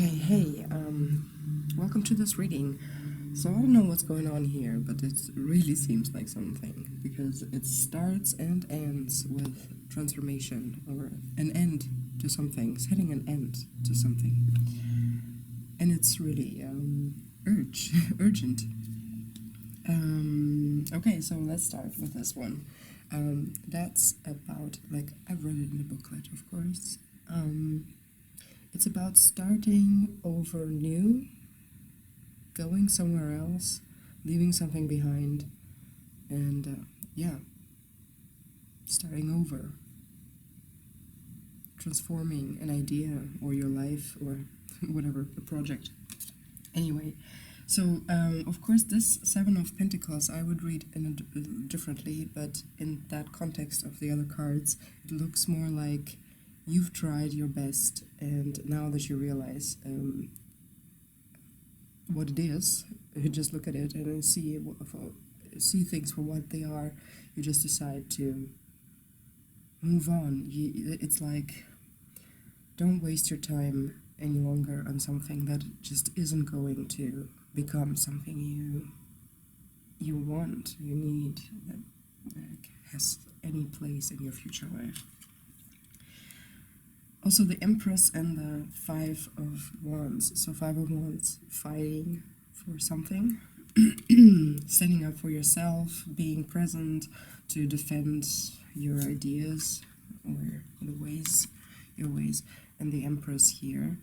Okay, hey, welcome to this reading. So I don't know what's going on here, but it really seems like something, because it starts and ends with transformation, or an end to something, setting an end to something. And it's really urgent. Okay, so let's start with this one. That's about, I've read it in the booklet, of course. It's about starting over new, going somewhere else, leaving something behind, and starting over, transforming an idea or your life or whatever, a project. Anyway, so of course this Seven of Pentacles I would read differently, but in that context of the other cards, it looks more like you've tried your best, and now that you realize what it is, you just look at it and see things for what they are. You just decide to move on. It's like, don't waste your time any longer on something that just isn't going to become something you want, you need, that has any place in your future life. Also, the Empress and the Five of Wands. So Five of Wands, fighting for something, standing up for yourself, being present to defend your ideas or your ways, and the Empress here.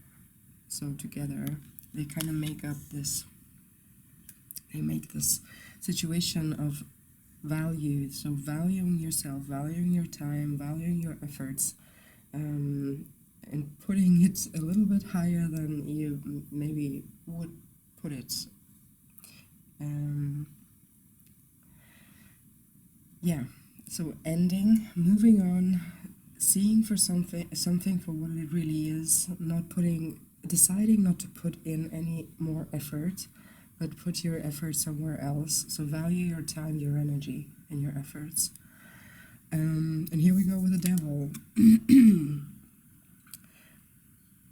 So together, they kind of make this situation of value. So valuing yourself, valuing your time, valuing your efforts, and putting it a little bit higher than you maybe would put it. So ending, moving on, seeing for something for what it really is, deciding not to put in any more effort, but put your effort somewhere else. So value your time, your energy, and your efforts. And here we go with the Devil.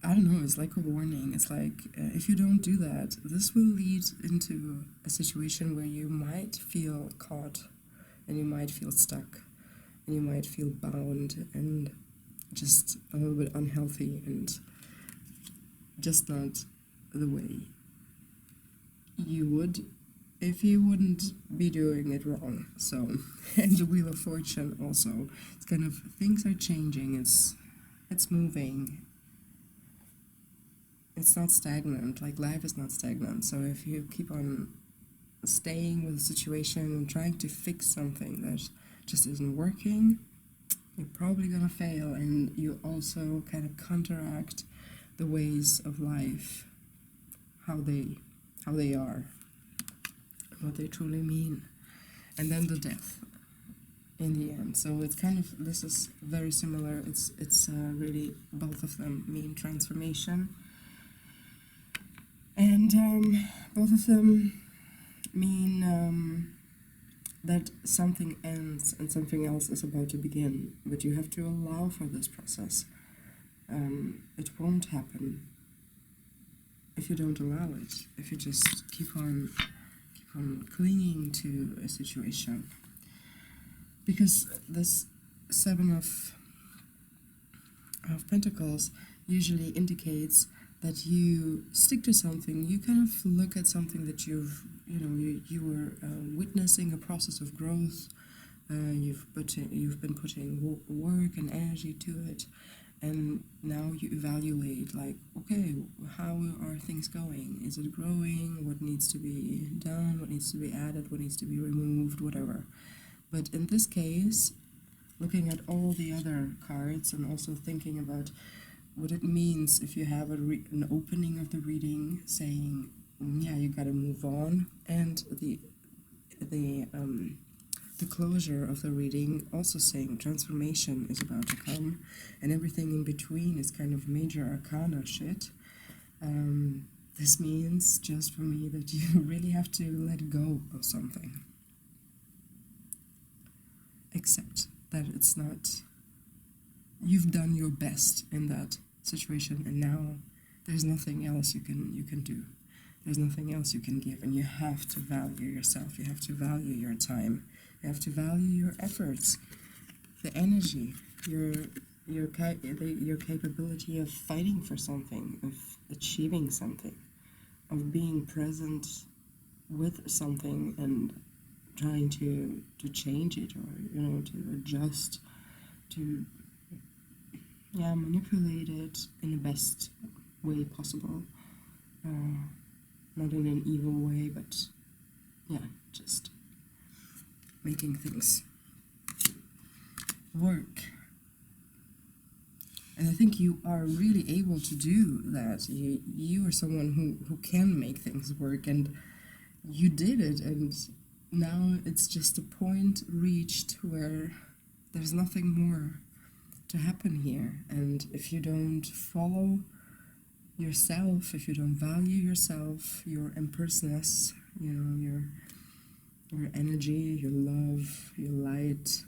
I don't know, it's like a warning. It's like, if you don't do that, this will lead into a situation where you might feel caught, and you might feel stuck, and you might feel bound, and just a little bit unhealthy, and just not the way you would if you wouldn't be doing it wrong. So, and the Wheel of Fortune also, it's kind of, things are changing, it's moving. It's not stagnant, like life is not stagnant. So if you keep on staying with a situation and trying to fix something that just isn't working, you're probably gonna fail, and you also kind of counteract the ways of life, how they are, what they truly mean. And then the Death in the end. So it's kind of, this is very similar. It's really, both of them mean transformation. And both of them mean that something ends and something else is about to begin, but you have to allow for this process. It won't happen if you don't allow it, if you just keep on clinging to a situation. Because this Seven of Pentacles usually indicates that you stick to something. You kind of look at something that you were witnessing a process of growth. You've been putting work and energy to it, and now you evaluate, like, okay, how are things going? Is it growing? What needs to be done? What needs to be added? What needs to be removed? Whatever. But in this case, looking at all the other cards and also thinking about what it means if you have an opening of the reading saying, you gotta move on, and the closure of the reading also saying transformation is about to come, and everything in between is kind of major arcana shit. This means, just for me, that you really have to let go of something. Accept that it's not, you've done your best in that situation, and now there's nothing else you can do. There's nothing else you can give, and you have to value yourself. You have to value your time. You have to value your efforts, the energy, your capability of fighting for something, of achieving something, of being present with something and trying to change it, or to adjust, to manipulate it in the best way possible. Not in an evil way, but just making things work. And I think you are really able to do that. You are someone who can make things work, and you did it, and now it's just a point reached where there's nothing more to happen here. And if you don't follow yourself, if you don't value yourself, your impersoness, your energy, your love, your light,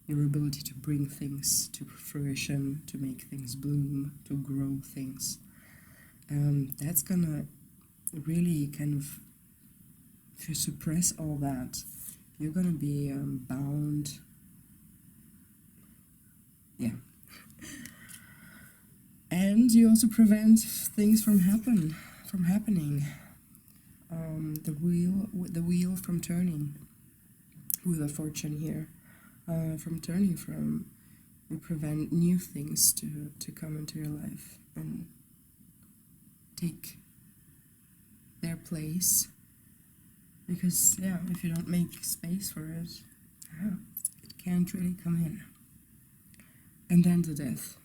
your ability to bring things to fruition, to make things bloom, to grow things, that's gonna really kind of, if you suppress all that, you're gonna be bound. And you also prevent things from happening. The wheel from turning. Wheel of fortune here, from turning. You prevent new things to come into your life and take their place. Because if you don't make space for it, it can't really come in. And then the death.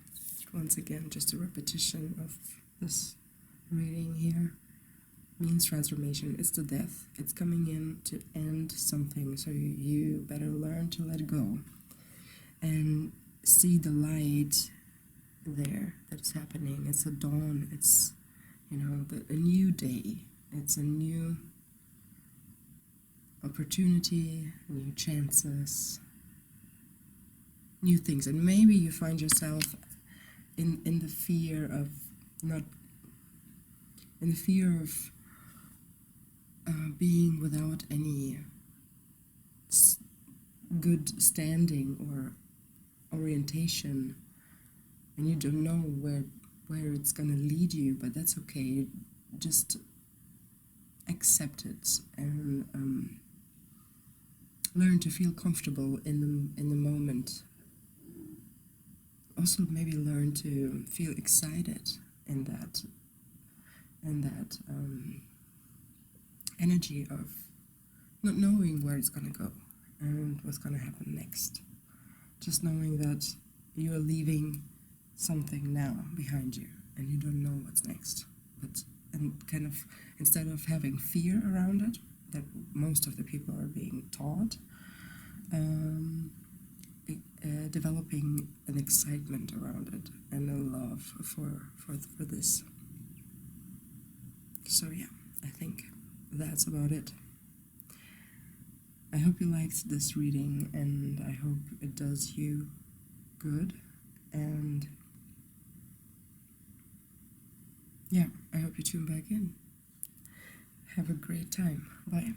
Once again, just a repetition of this reading here means transformation. It's the death. It's coming in to end something, so you better learn to let go and see the light there that's happening. It's a dawn. It's a new day. It's a new opportunity, new chances, new things. And maybe you find yourself in the fear of being without any good standing or orientation, and you don't know where it's gonna lead you, but that's okay. Just accept it and learn to feel comfortable in the moment. Also, maybe learn to feel excited in that energy of not knowing where it's gonna go and what's gonna happen next. Just knowing that you're leaving something now behind you and you don't know what's next. And kind of, instead of having fear around it, that most of the people are being taught, developing an excitement around it and a love for this. So I think that's about it. I hope you liked this reading, and I hope it does you good, and I hope you tune back in. Have a great time. Bye.